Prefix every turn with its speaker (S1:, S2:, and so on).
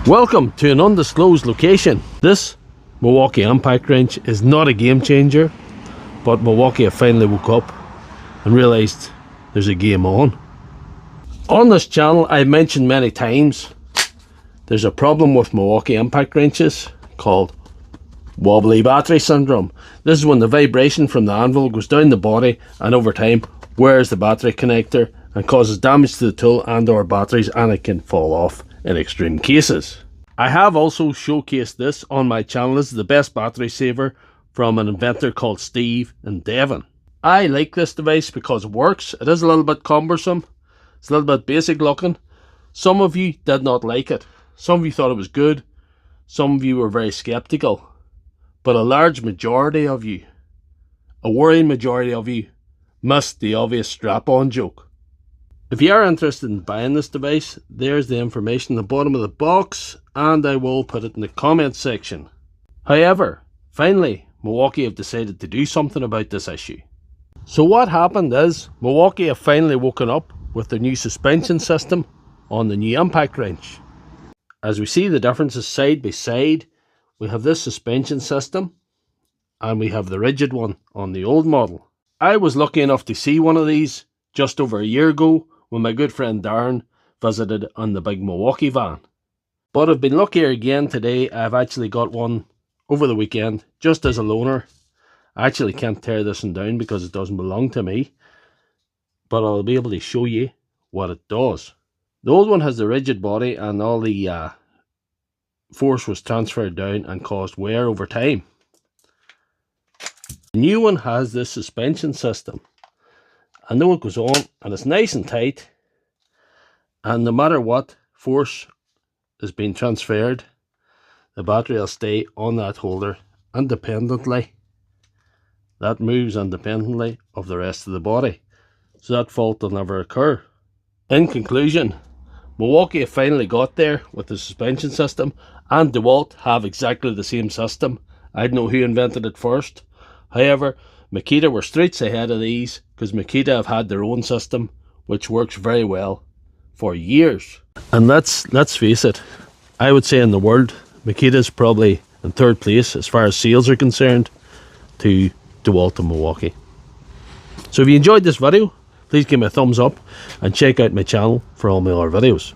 S1: Welcome to an undisclosed location. This Milwaukee impact wrench is not a game changer, but Milwaukee have finally woke up and realised there's a game on. On this channel, I've mentioned many times there's a problem with Milwaukee impact wrenches called Wobbly Battery Syndrome. This is when the vibration from the anvil goes down the body and over time wears the battery connector and causes damage to the tool and or batteries, and it can fall off in extreme cases. I have also showcased this on my channel. This is the best battery saver from an inventor called Steve Devon. I like this device because it works. It is a little bit cumbersome. It's a little bit basic looking. Some of you did not like it. Some of you thought it was good. Some of you were very skeptical. But a large majority of you, a worrying majority of you, missed the obvious strap-on joke. If you are interested in buying this device, there's the information at the bottom of the box, and I will put it in the comments section. However, finally, Milwaukee have decided to do something about this issue. So what happened is, Milwaukee have finally woken up with the new suspension system on the new impact wrench. As we see the differences side by side, we have this suspension system, and we have the rigid one on the old model. I was lucky enough to see one of these just over a year ago when my good friend Darren visited on the big Milwaukee van. But I've been luckier again today. I've actually got one over the weekend just as a loaner. I actually can't tear this one down because it doesn't belong to me, but I'll be able to show you what it does. The old one has the rigid body and all the force was transferred down and caused wear over time. The new one has this suspension system. I know it goes on and it's nice and tight, and no matter what force is being transferred, the battery will stay on that holder independently. That moves independently of the rest of the body, so that fault will never occur. In conclusion, Milwaukee have finally got there with the suspension system, and DeWalt have exactly the same system. I don't know who invented it first. However, Makita were streets ahead of these because Makita have had their own system which works very well for years. And let's face it, I would say in the world, Makita is probably in third place as far as sales are concerned to DeWalt and Milwaukee. So if you enjoyed this video, please give me a thumbs up and check out my channel for all my other videos.